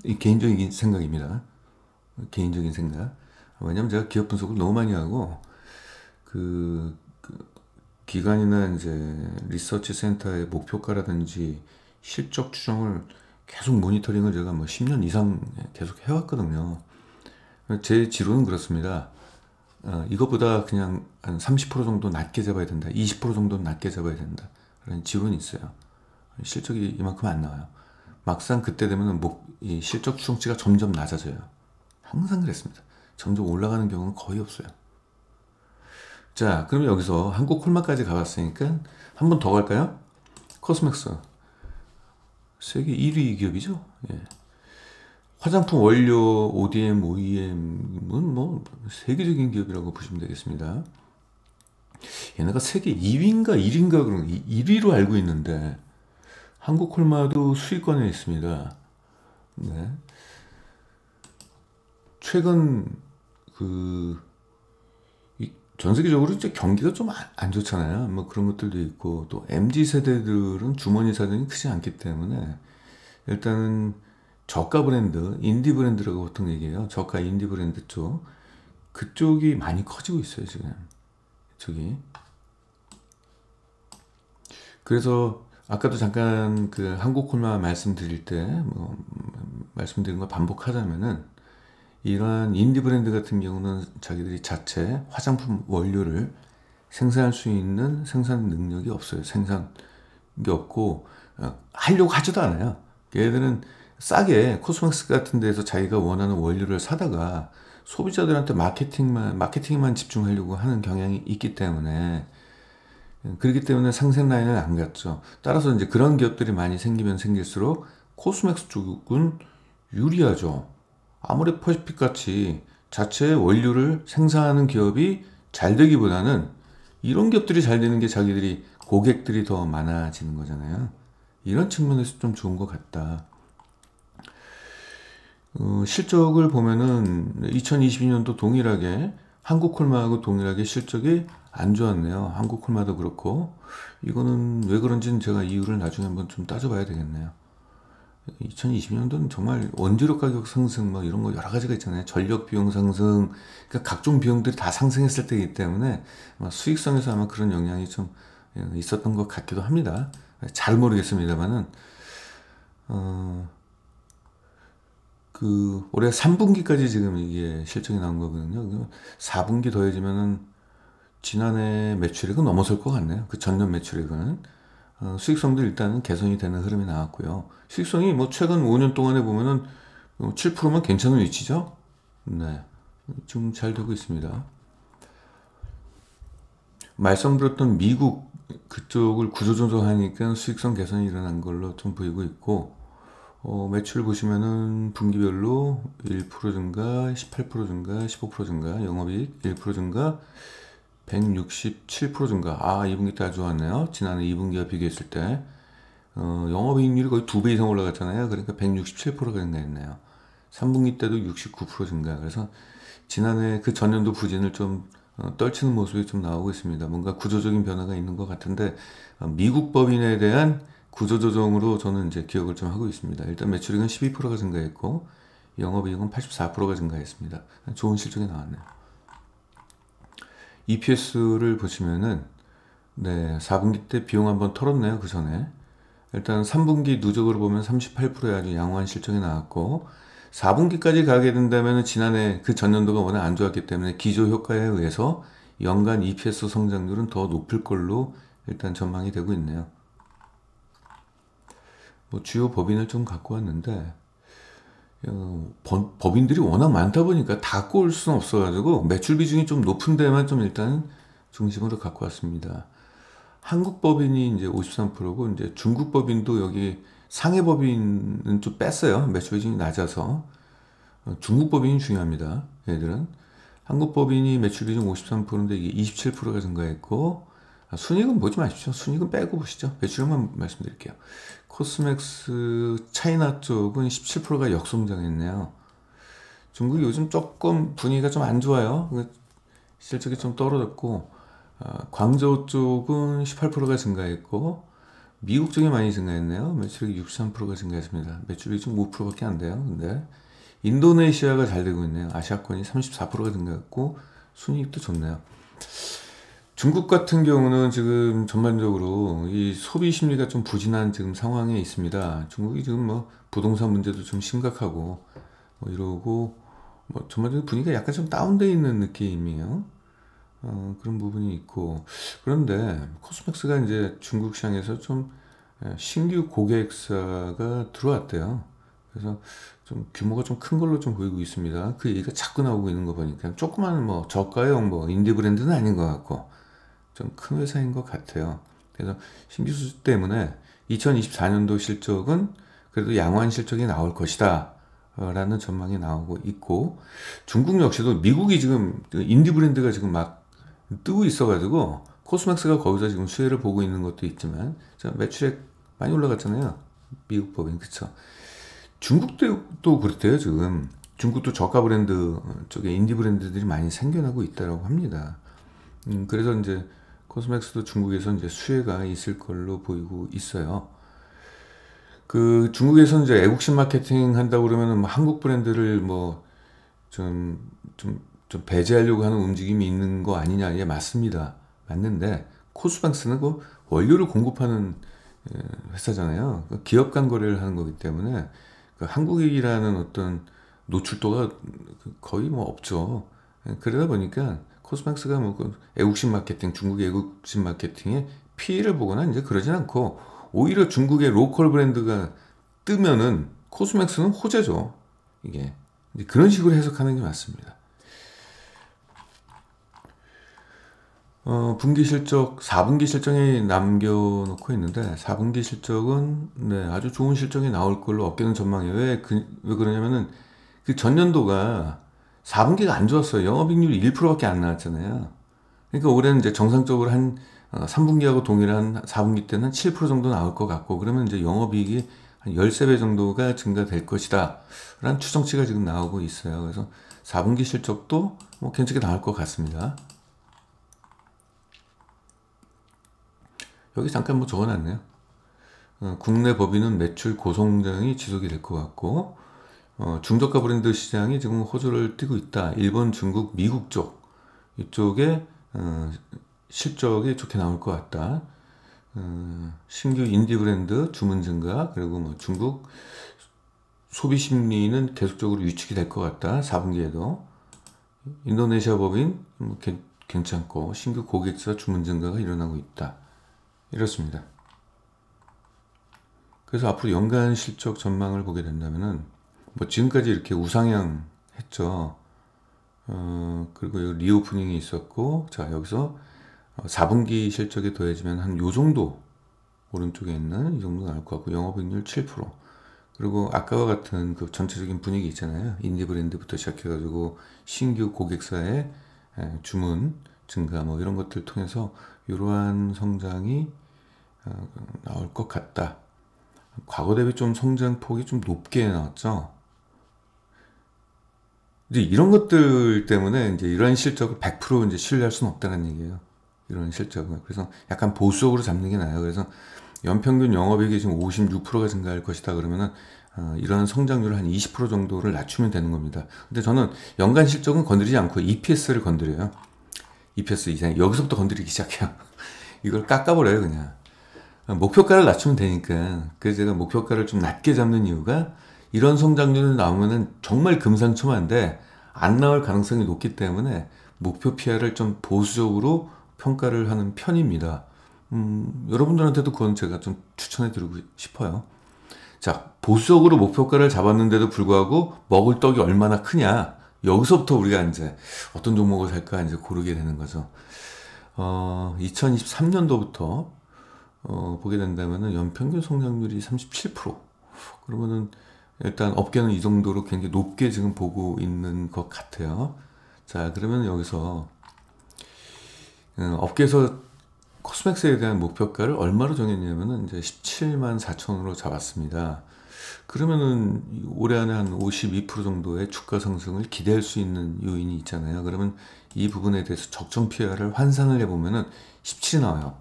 이 개인적인 생각입니다. 개인적인 생각. 왜냐면 제가 기업 분석을 너무 많이 하고, 그 기관이나 이제 리서치 센터의 목표가라든지 실적 추정을 계속 모니터링을 제가 뭐 10년 이상 계속 해왔거든요. 제 지론은 그렇습니다. 이것보다 그냥 한 30% 정도 낮게 잡아야 된다. 20% 정도 낮게 잡아야 된다. 그런 지론이 있어요. 실적이 이만큼 안 나와요. 막상 그때 되면 이 실적 추정치가 점점 낮아져요. 항상 그랬습니다. 점점 올라가는 경우는 거의 없어요. 자, 그럼 여기서 한국콜마까지 가봤으니까 한 번 더 갈까요? 코스맥스. 세계 1위 기업이죠. 예. 화장품 원료, ODM, OEM은 뭐 세계적인 기업이라고 보시면 되겠습니다. 얘네가 세계 2위인가 1위인가 그런 1위로 알고 있는데 한국콜마도 수익권에 있습니다. 네. 최근 전 세계적으로 이제 경기가 좀 안 좋잖아요. 뭐 그런 것들도 있고 또 MZ 세대들은 주머니 사정이 크지 않기 때문에 일단은 저가 브랜드, 인디 브랜드라고 보통 얘기해요. 저가 인디 브랜드 쪽 그쪽이 많이 커지고 있어요 지금. 저기. 그래서 아까도 잠깐 그 한국콜마 말씀드릴 때 말씀드린 거 반복하자면은 이러한 인디 브랜드 같은 경우는 자기들이 자체 화장품 원료를 생산할 수 있는 생산 능력이 없어요. 생산이 없고 하려고 하지도 않아요. 얘들은 싸게 코스맥스 같은 데서 자기가 원하는 원료를 사다가 소비자들한테 마케팅만 집중하려고 하는 경향이 있기 때문에 그렇기 때문에 상생 라인을 안 갔죠. 따라서 이제 그런 기업들이 많이 생기면 생길수록 코스맥스 쪽은 유리하죠. 아모레퍼시픽 같이 자체 원료를 생산하는 기업이 잘 되기보다는 이런 기업들이 잘 되는 게 자기들이 고객들이 더 많아지는 거잖아요. 이런 측면에서 좀 좋은 것 같다. 실적을 보면은 2022년도 동일하게 한국콜마하고 동일하게 실적이 안 좋았네요. 한국콜마도 그렇고 이거는 왜 그런지는 제가 이유를 나중에 한번 좀 따져봐야 되겠네요. 2020년도는 정말 원재료 가격 상승 뭐 이런 거 여러 가지가 있잖아요. 전력 비용 상승, 그러니까 각종 비용들이 다 상승했을 때이기 때문에 수익성에서 아마 그런 영향이 좀 있었던 것 같기도 합니다. 잘 모르겠습니다만은 그 올해 3분기까지 지금 이게 실적이 나온 거거든요. 4분기 더해지면은 지난해 매출액은 넘어설 것 같네요. 그 전년 매출액은. 수익성도 일단은 개선이 되는 흐름이 나왔고요. 수익성이 뭐 최근 5년 동안에 보면은 7%면 괜찮은 위치죠? 네. 지금 잘 되고 있습니다. 말씀드렸던 미국 그쪽을 구조조정하니까 수익성 개선이 일어난 걸로 좀 보이고 있고, 매출 보시면은 분기별로 1% 증가, 18% 증가, 15% 증가, 영업이익 1% 증가, 167% 증가. 아, 2분기 때 아주 좋았네요. 지난해 2분기와 비교했을 때. 영업이익률이 거의 2배 이상 올라갔잖아요. 그러니까 167%가 증가했네요. 3분기 때도 69% 증가. 그래서 지난해 그 전년도 부진을 좀 떨치는 모습이 좀 나오고 있습니다. 뭔가 구조적인 변화가 있는 것 같은데, 미국 법인에 대한 구조조정으로 저는 이제 기억을 좀 하고 있습니다. 일단 매출액은 12%가 증가했고, 영업이익은 84%가 증가했습니다. 좋은 실적이 나왔네요. EPS를 보시면은, 네, 4분기 때 비용 한번 털었네요. 그 전에. 일단 3분기 누적으로 보면 38%의 아주 양호한 실적이 나왔고, 4분기까지 가게 된다면 지난해 그 전년도가 워낙 안 좋았기 때문에 기조 효과에 의해서 연간 EPS 성장률은 더 높을 걸로 일단 전망이 되고 있네요. 뭐 주요 법인을 좀 갖고 왔는데, 법인들이 워낙 많다 보니까 다 꼽을 수는 없어가지고 매출 비중이 좀 높은 데만 좀 일단 중심으로 갖고 왔습니다. 한국 법인이 이제 53%고, 이제 중국 법인도 여기 상해 법인은 좀 뺐어요. 매출 비중이 낮아서. 중국 법인이 중요합니다. 얘들은. 한국 법인이 매출 비중 53%인데 이게 27%가 증가했고, 순이익은 보지 마십시오. 순이익은 빼고 보시죠. 매출만 말씀드릴게요. 코스맥스 차이나 쪽은 17%가 역성장했네요. 중국이 요즘 조금 분위기가 좀 안 좋아요. 실적이 좀 떨어졌고, 광저우 쪽은 18%가 증가했고, 미국 쪽이 많이 증가했네요. 매출액이 63%가 증가했습니다. 매출이 좀 5%밖에 안 돼요. 근데 인도네시아가 잘 되고 있네요. 아시아권이 34%가 증가했고, 순이익도 좋네요. 중국 같은 경우는 지금 전반적으로 이 소비 심리가 좀 부진한 지금 상황에 있습니다. 중국이 지금 뭐 부동산 문제도 좀 심각하고 뭐 이러고 뭐 전반적으로 분위기가 약간 좀 다운되어 있는 느낌이에요. 그런 부분이 있고, 그런데 코스맥스가 이제 중국 시장에서 좀 신규 고객사가 들어왔대요. 그래서 좀 규모가 좀 큰 걸로 좀 보이고 있습니다. 그 얘기가 자꾸 나오고 있는 거 보니까 조그만 뭐 저가형 뭐 인디 브랜드는 아닌 것 같고 좀 큰 회사인 것 같아요. 그래서 신규 수주 때문에 2024년도 실적은 그래도 양호한 실적이 나올 것이다 라는 전망이 나오고 있고, 중국 역시도 미국이 지금 인디 브랜드가 지금 막 뜨고 있어가지고 코스맥스가 거기서 지금 수혜를 보고 있는 것도 있지만, 매출액 많이 올라갔잖아요. 미국 법인. 그쵸. 중국도 또 그렇대요. 지금 중국도 저가 브랜드 쪽에 인디 브랜드들이 많이 생겨나고 있다고 합니다. 그래서 이제 코스맥스도 중국에서 이제 수혜가 있을 걸로 보이고 있어요. 그 중국에서 이제 애국심 마케팅 한다고 그러면은 뭐 한국 브랜드를 뭐 좀 배제하려고 하는 움직임이 있는 거 아니냐. 예, 맞습니다. 맞는데 코스맥스는 그 원료를 공급하는 회사잖아요. 기업 간 거래를 하는 거기 때문에 그 한국이라는 어떤 노출도가 거의 뭐 없죠. 그러다 보니까 코스맥스가 뭐 그 애국심 마케팅, 중국의 애국심 마케팅에 피해를 보거나 이제 그러진 않고, 오히려 중국의 로컬 브랜드가 뜨면은 코스맥스는 호재죠. 이게 이제 그런 식으로 해석하는 게 맞습니다. 분기 실적, 4분기 실적에 남겨놓고 있는데, 4분기 실적은, 네, 아주 좋은 실적이 나올 걸로 업계는 전망해요. 왜 그러냐면은, 그 전년도가 4분기가 안 좋았어요. 영업이익률이 1%밖에 안 나왔잖아요. 그러니까 올해는 이제 정상적으로 한, 3분기하고 동일한 4분기 때는 7% 정도 나올 것 같고, 그러면 이제 영업이익이 한 13배 정도가 증가될 것이다 라는 추정치가 지금 나오고 있어요. 그래서 4분기 실적도 뭐 괜찮게 나올 것 같습니다. 여기 잠깐 뭐 적어놨네요. 국내 법인은 매출 고성장이 지속이 될 것 같고, 중저가 브랜드 시장이 지금 호조를 띠고 있다. 일본, 중국, 미국 쪽 이쪽에 실적이 좋게 나올 것 같다. 신규 인디 브랜드 주문 증가, 그리고 뭐 중국 소비 심리는 계속적으로 위축이 될 것 같다. 4분기에도. 인도네시아 법인 뭐 괜찮고 신규 고객사 주문 증가가 일어나고 있다. 이렇습니다. 그래서 앞으로 연간 실적 전망을 보게 된다면은 뭐 지금까지 이렇게 우상향 했죠. 그리고 리오프닝이 있었고, 자 여기서 4분기 실적이 더해지면 한 요 정도, 오른쪽에 있는 이 정도 나올 것 같고, 영업이익률 7%. 그리고 아까와 같은 그 전체적인 분위기 있잖아요. 인디 브랜드부터 시작해가지고 신규 고객사의 주문 증가 뭐 이런 것들 통해서 이러한 성장이 나올 것 같다. 과거 대비 좀 성장폭이 좀 높게 나왔죠. 이제 이런 것들 때문에 이제 이런 실적을 100% 이제 신뢰할 수는 없다는 얘기예요. 이런 실적은. 그래서 약간 보수적으로 잡는 게 나아요. 그래서 연평균 영업이익이 지금 56%가 증가할 것이다 그러면은 이런 성장률 한 20% 정도를 낮추면 되는 겁니다. 근데 저는 연간 실적은 건드리지 않고 EPS를 건드려요. EPS 이상 여기서부터 건드리기 시작해요. 이걸 깎아버려요 그냥. 목표가를 낮추면 되니까. 그래서 제가 목표가를 좀 낮게 잡는 이유가 이런 성장률이 나오면은 정말 금상첨화인데 안 나올 가능성이 높기 때문에 목표 PR을 좀 보수적으로 평가를 하는 편입니다. 여러분들한테도 그건 제가 좀 추천해 드리고 싶어요. 자, 보수적으로 목표가를 잡았는데도 불구하고 먹을 떡이 얼마나 크냐. 여기서부터 우리가 이제 어떤 종목을 살까 이제 고르게 되는 거죠. 2023년도부터 보게 된다면은 연평균 성장률이 37%. 그러면은 일단 업계는 이 정도로 굉장히 높게 지금 보고 있는 것 같아요. 자, 그러면 여기서 업계에서 코스맥스에 대한 목표가를 얼마로 정했냐면은 이제 17만 4천으로 잡았습니다. 그러면은 올해 안에 한 52% 정도의 주가 상승을 기대할 수 있는 요인이 있잖아요. 그러면 이 부분에 대해서 적정 PR을 환산을 해보면은 17이 나와요.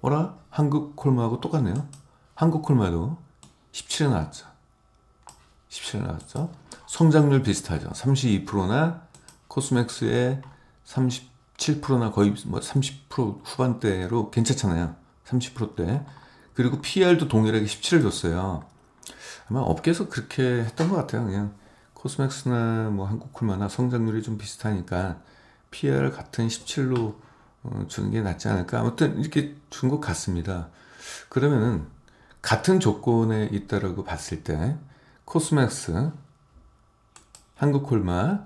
어라? 한국콜마하고 똑같네요. 한국콜마도 17이 나왔죠. 17이 나왔죠. 성장률 비슷하죠. 32%나 코스맥스의 37%나 거의 뭐 30% 후반대로 괜찮잖아요. 30%대. 그리고 PR도 동일하게 17을 줬어요. 아마 업계에서 그렇게 했던 것 같아요. 그냥 코스맥스나 뭐 한국콜마나 성장률이 좀 비슷하니까 PR 같은 17로 주는 게 낫지 않을까. 아무튼 이렇게 준 것 같습니다. 그러면은 같은 조건에 있다라고 봤을 때 코스맥스, 한국콜마,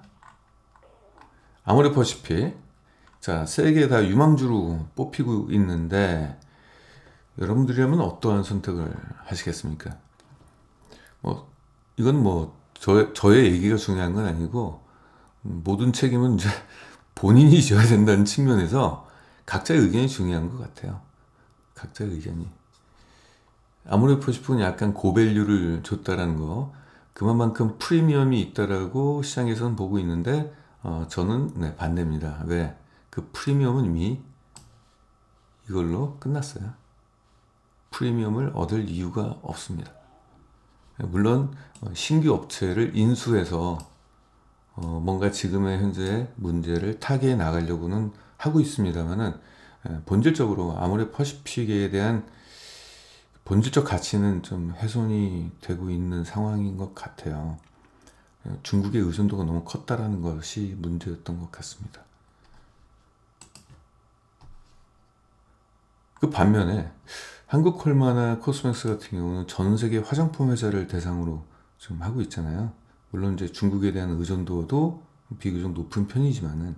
아모레퍼시픽, 자, 세 개 다 유망주로 뽑히고 있는데 여러분들이라면 어떠한 선택을 하시겠습니까? 이건 뭐 저의 얘기가 중요한 건 아니고 모든 책임은 이제 본인이 져야 된다는 측면에서 각자의 의견이 중요한 것 같아요. 각자의 의견이. 아모레퍼시픽은 약간 고밸류를 줬다라는 거, 그만큼 프리미엄이 있다라고 시장에서는 보고 있는데 저는 네, 반대입니다. 왜? 그 프리미엄은 이미 이걸로 끝났어요. 프리미엄을 얻을 이유가 없습니다. 물론 신규 업체를 인수해서 뭔가 지금의 현재 문제를 타개해 나가려고는 하고 있습니다만은 본질적으로 아모레퍼시픽에 대한 본질적 가치는 좀 훼손이 되고 있는 상황인 것 같아요. 중국의 의존도가 너무 컸다라는 것이 문제였던 것 같습니다. 그 반면에 한국콜마나 코스맥스 같은 경우는 전 세계 화장품 회사를 대상으로 지금 하고 있잖아요. 물론 이제 중국에 대한 의존도도 비교적 높은 편이지만은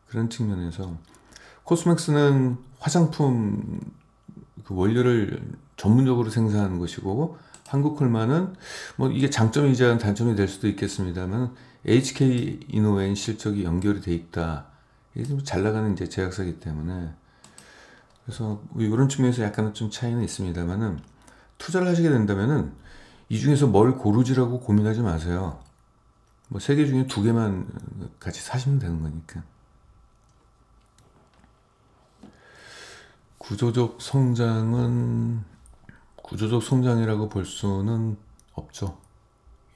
그런 측면에서 코스맥스는 화장품 그 원료를 전문적으로 생산하는 것이고, 한국콜마는 뭐 이게 장점이자 단점이 될 수도 있겠습니다만 HK 이노웨인 실적이 연결이 돼 있다. 이게 좀 잘 나가는 이제 제약사이기 때문에, 그래서 이런 측면에서 약간은 좀 차이는 있습니다만은 투자를 하시게 된다면은 이 중에서 뭘 고르지라고 고민하지 마세요. 뭐 세 개 중에 두 개만 같이 사시면 되는 거니까. 구조적 성장이라고 볼 수는 없죠.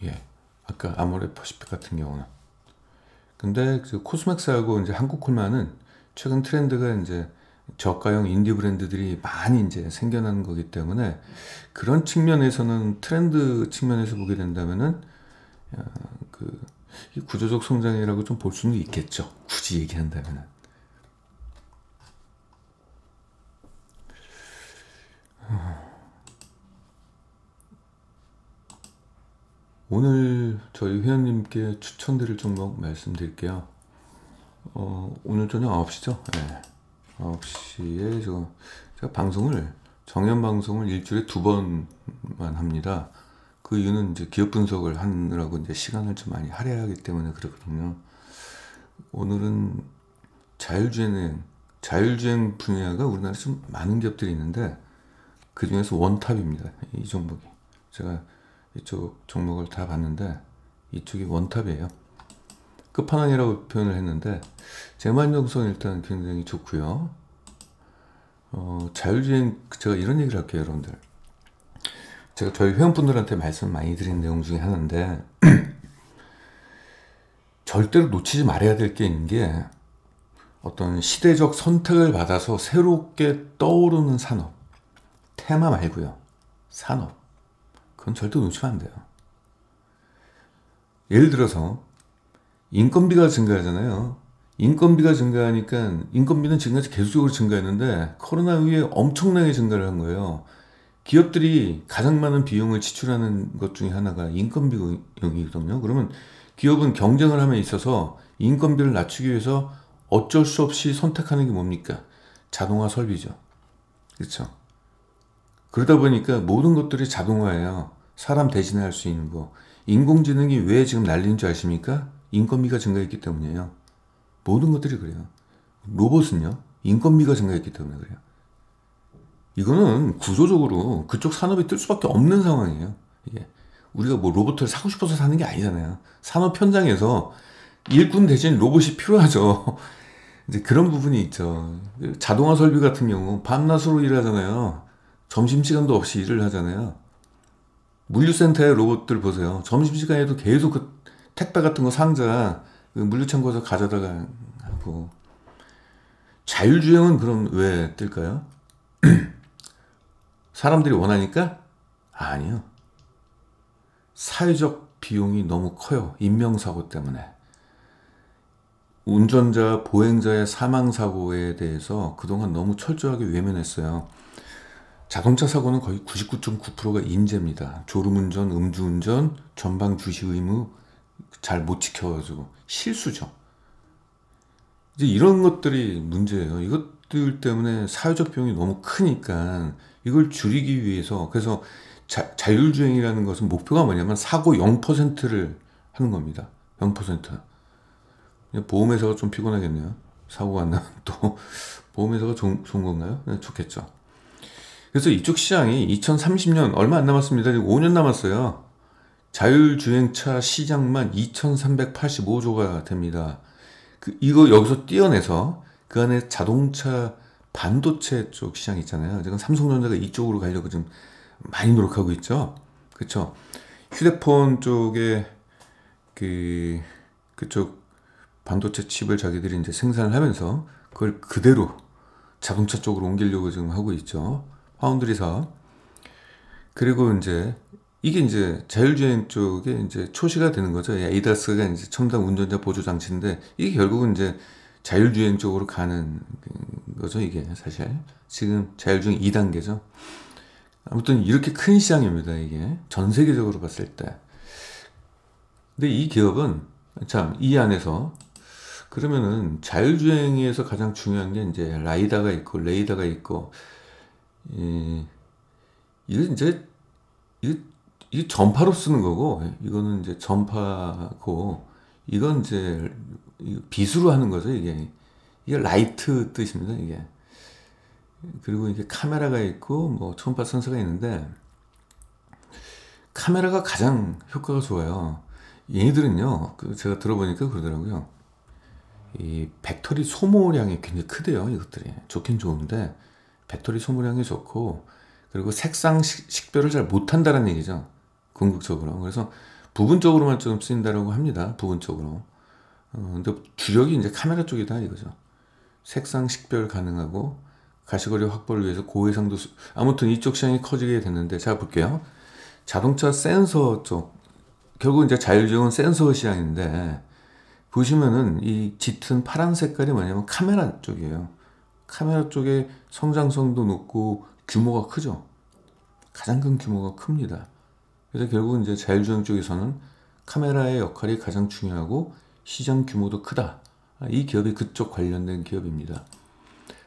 예. 아까 아모레퍼시픽 같은 경우는. 근데 그 코스맥스하고 이제 한국콜마는 최근 트렌드가 이제 저가형 인디 브랜드들이 많이 이제 생겨나는 거기 때문에 그런 측면에서는 트렌드 측면에서 보게 된다면은 그 이 구조적 성장이라고 좀 볼 수는 있겠죠. 굳이 얘기한다면은. 오늘 저희 회원님께 추천드릴 종목 말씀드릴게요. 오늘 저녁 9시죠? 네. 9시에 제가 정연 방송을 일주일에 2번만 합니다. 그 이유는 이제 기업 분석을 하느라고 이제 시간을 좀 많이 할애하기 때문에 그렇거든요. 오늘은 자율주행 분야가 우리나라에 좀 많은 기업들이 있는데 그 중에서 원탑입니다. 이 종목이. 제가 이쪽 종목을 다 봤는데 이쪽이 원탑이에요. 끝판왕이라고 표현을 했는데 제만족성은 일단 굉장히 좋고요. 자율주행, 제가 이런 얘기를 할게요, 여러분들. 제가 저희 회원분들한테 말씀 많이 드린 내용 중에 하나인데 절대로 놓치지 말아야 될 게 있는 게 어떤 시대적 선택을 받아서 새롭게 떠오르는 산업, 테마 말고요, 산업, 그건 절대 놓치면 안 돼요. 예를 들어서 인건비가 증가하잖아요. 인건비가 증가하니까 인건비는 지금까지 계속적으로 증가했는데 코로나 이후에 엄청나게 증가를 한 거예요. 기업들이 가장 많은 비용을 지출하는 것 중에 하나가 인건비 비용이거든요. 그러면 기업은 경쟁을 함에 있어서 인건비를 낮추기 위해서 어쩔 수 없이 선택하는 게 뭡니까? 자동화 설비죠. 그렇죠? 그러다 보니까 모든 것들이 자동화예요. 사람 대신에 할 수 있는 거. 인공지능이 왜 지금 난리인 줄 아십니까? 인건비가 증가했기 때문이에요. 모든 것들이 그래요. 로봇은요, 인건비가 증가했기 때문에 그래요. 이거는 구조적으로 그쪽 산업이 뜰 수밖에 없는 상황이에요. 이게 우리가 뭐 로봇을 사고 싶어서 사는 게 아니잖아요. 산업 현장에서 일꾼 대신 로봇이 필요하죠. 이제 그런 부분이 있죠. 자동화 설비 같은 경우 밤낮으로 일하잖아요. 점심시간도 없이 일을 하잖아요. 물류센터의 로봇들 보세요. 점심시간에도 계속 그 택배 같은 거 상자 그 물류창고에서 가져다가 하고. 자율주행은 그럼 왜 뜰까요? 사람들이 원하니까? 아니요. 사회적 비용이 너무 커요. 인명사고 때문에. 운전자, 보행자의 사망사고에 대해서 그동안 너무 철저하게 외면했어요. 자동차 사고는 거의 99.9%가 인재입니다. 졸음운전, 음주운전, 전방 주시 의무 잘 못 지켜가지고 실수죠. 이제 이런 것들이 문제예요. 이것들 때문에 사회적 비용이 너무 크니까 이걸 줄이기 위해서, 그래서 자율주행이라는 것은 목표가 뭐냐면 사고 0%를 하는 겁니다. 0%. 보험회사가 좀 피곤하겠네요. 사고가 안 나면 또 보험회사가 좋은 건가요? 네, 좋겠죠. 그래서 이쪽 시장이 2030년 얼마 안 남았습니다. 지금 5년 남았어요. 자율주행차 시장만 2385조가 됩니다. 이거 여기서 떼어내서 그 안에 자동차 반도체 쪽 시장 있잖아요. 지금 삼성전자가 이쪽으로 가려고 지금 많이 노력하고 있죠. 그렇죠. 휴대폰 쪽에 그쪽 반도체 칩을 자기들이 이제 생산을 하면서 그걸 그대로 자동차 쪽으로 옮기려고 지금 하고 있죠. 파운드리 사업. 그리고 이제 이게 이제 자율주행 쪽에 이제 초시가 되는 거죠. 에이다스가 이제 첨단 운전자 보조 장치인데 이게 결국은 이제 자율주행 쪽으로 가는 거죠. 이게 사실 지금 자율주행 2단계죠. 아무튼 이렇게 큰 시장입니다. 이게 전 세계적으로 봤을 때. 근데 이 기업은 참 이 안에서 그러면은 자율주행에서 가장 중요한 게 이제 라이다가 있고 레이더가 있고 이게 이제 이게 전파로 쓰는 거고, 이거는 이제 전파고, 이건 이제 빛으로 하는 거죠. 이게 라이트 뜻입니다. 이게. 그리고 이게 카메라가 있고 뭐 초음파 센서가 있는데 카메라가 가장 효과가 좋아요. 얘네들은요, 제가 들어보니까 그러더라고요. 이 배터리 소모량이 굉장히 크대요. 이것들이 좋긴 좋은데 배터리 소모량이 좋고, 그리고 색상 식별을 잘 못한다는 얘기죠. 궁극적으로. 그래서 부분적으로만 좀 쓰인다라고 합니다. 부분적으로. 근데 주력이 이제 카메라 쪽이다 이거죠. 색상 식별 가능하고 가시거리 확보를 위해서 고해상도 아무튼 이쪽 시장이 커지게 됐는데, 자 볼게요. 자동차 센서 쪽, 결국 이제 자율주행은 센서 시장인데, 보시면은 이 짙은 파란 색깔이 뭐냐면 카메라 쪽이에요. 카메라 쪽에 성장성도 높고 규모가 크죠. 가장 큰 규모가 큽니다. 그래서 결국 이제 자율주행 쪽에서는 카메라의 역할이 가장 중요하고 시장 규모도 크다. 이 기업이 그쪽 관련된 기업입니다.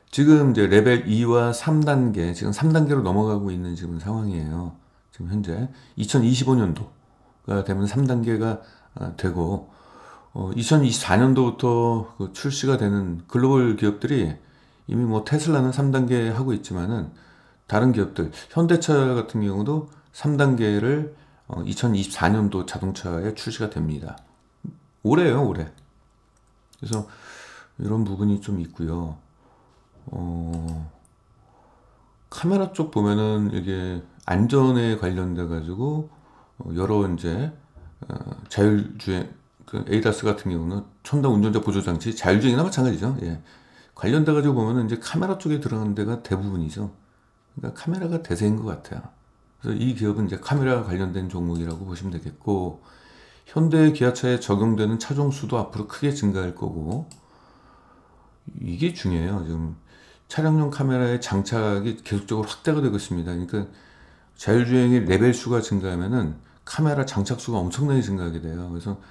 지금 이제 레벨 2와 3단계, 지금 3단계로 넘어가고 있는 지금 상황이에요. 지금 현재 2025년도가 되면 3단계가 되고, 2024년도부터 출시가 되는 글로벌 기업들이 이미 뭐 테슬라는 3단계 하고 있지만은 다른 기업들, 현대차 같은 경우도 3단계를 2024년도 자동차에 출시가 됩니다. 올해요, 올해. 그래서 이런 부분이 좀 있고요. 카메라 쪽 보면은 이게 안전에 관련돼 가지고 여러 이제 자율주행, 그 에이다스 같은 경우는 첨단 운전자 보조 장치, 자율주행이나 마찬가지죠. 예. 관련돼 가지고 보면은 이제 카메라 쪽에 들어가는 데가 대부분이죠. 그러니까 카메라가 대세인 것 같아요. 그래서 이 기업은 이제 카메라 관련된 종목이라고 보시면 되겠고, 현대 기아차에 적용되는 차종 수도 앞으로 크게 증가할 거고, 이게 중요해요. 지금 차량용 카메라의 장착이 계속적으로 확대가 되고 있습니다. 그러니까 자율주행의 레벨 수가 증가하면은 카메라 장착 수가 엄청나게 증가하게 돼요. 그래서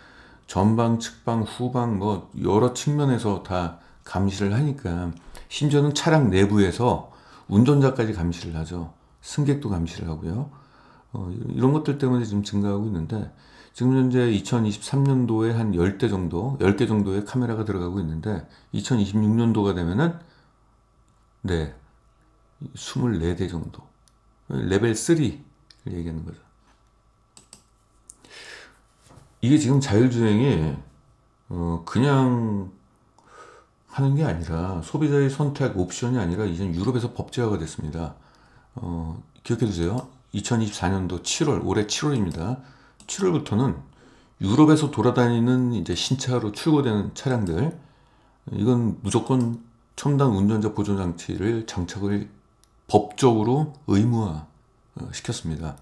전방, 측방, 후방 뭐 여러 측면에서 다 감시를 하니까, 심지어는 차량 내부에서 운전자까지 감시를 하죠. 승객도 감시를 하고요. 이런 것들 때문에 지금 증가하고 있는데, 지금 현재 2023년도에 한 10대 정도, 10개 정도의 카메라가 들어가고 있는데, 2026년도가 되면은, 네, 24대 정도. 레벨 3를 얘기하는 거죠. 이게 지금 자율주행이, 그냥 하는 게 아니라, 소비자의 선택 옵션이 아니라 이제 유럽에서 법제화가 됐습니다. 기억해 두세요. 2024년도 7월, 올해 7월입니다. 7월부터는 유럽에서 돌아다니는 이제 신차로 출고되는 차량들, 이건 무조건 첨단 운전자 보조 장치를 장착을 법적으로 의무화 시켰습니다.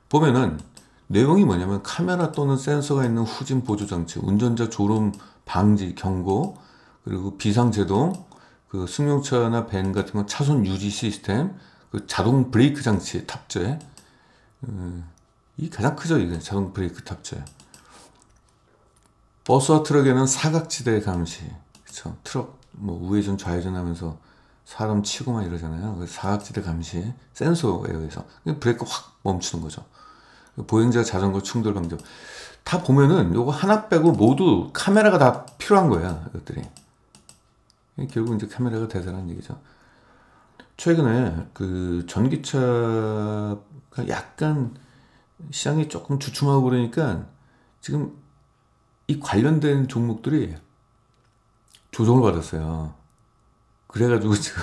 보면은 내용이 뭐냐면, 카메라 또는 센서가 있는 후진 보조 장치, 운전자 졸음 방지 경고, 그리고 비상제동, 그 승용차나 밴 같은 건 차선 유지 시스템, 그 자동 브레이크 장치 탑재, 이 가장 크죠. 이게 자동 브레이크 탑재. 버스와 트럭에는 사각지대 감시, 그렇죠. 트럭 뭐 우회전 좌회전 하면서 사람 치고 막 이러잖아요. 그래서 사각지대 감시 센서에 의해서 브레이크 확 멈추는 거죠. 보행자 자전거 충돌 방지. 다 보면은 요거 하나 빼고 모두 카메라가 다 필요한 거야, 이것들이. 결국 이제 카메라가 대세라는 얘기죠. 최근에 그 전기차가 약간 시장이 조금 주춤하고 그러니까 지금 이 관련된 종목들이 조정을 받았어요. 그래가지고 지금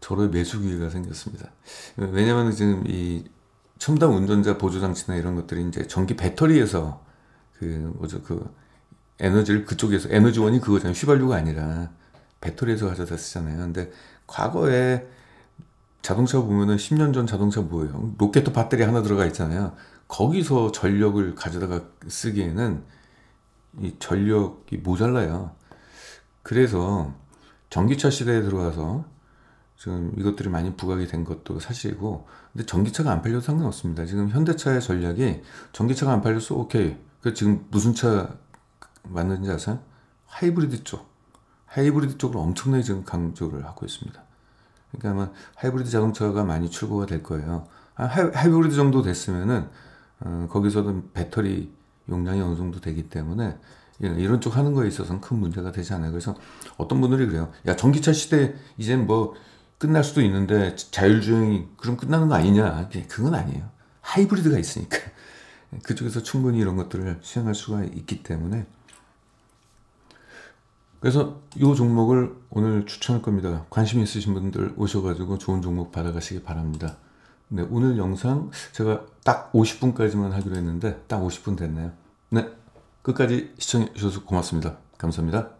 저로의 매수 기회가 생겼습니다. 왜냐면 지금 이 첨단 운전자 보조 장치나 이런 것들이 이제 전기 배터리에서 그 뭐죠, 그 에너지를 그쪽에서, 에너지원이 그거잖아요. 휘발유가 아니라 배터리에서 가져다 쓰잖아요. 근데 과거에 자동차 보면은 10년 전 자동차 뭐예요? 로켓 배터리 하나 들어가 있잖아요. 거기서 전력을 가져다가 쓰기에는 이 전력이 모자라요. 그래서 전기차 시대에 들어와서 지금 이것들이 많이 부각이 된 것도 사실이고, 근데 전기차가 안 팔려도 상관없습니다. 지금 현대차의 전략이 전기차가 안 팔렸어, 오케이. 그 지금 무슨 차 맞는지 아세요? 하이브리드 쪽. 하이브리드 쪽으로 엄청나게 지금 강조를 하고 있습니다. 그러니까 아마 하이브리드 자동차가 많이 출고가 될 거예요. 하이브리드 정도 됐으면은 거기서도 배터리 용량이 어느 정도 되기 때문에 이런 쪽 하는 거에 있어서는 큰 문제가 되지 않아요. 그래서 어떤 분들이 그래요. 야, 전기차 시대 이제는 뭐 끝날 수도 있는데 자율주행이 그럼 끝나는 거 아니냐? 그건 아니에요. 하이브리드가 있으니까 그쪽에서 충분히 이런 것들을 시행할 수가 있기 때문에, 그래서 이 종목을 오늘 추천할 겁니다. 관심 있으신 분들 오셔가지고 좋은 종목 받아가시기 바랍니다. 네, 오늘 영상 제가 딱 50분까지만 하기로 했는데 딱 50분 됐네요. 네, 끝까지 시청해 주셔서 고맙습니다. 감사합니다.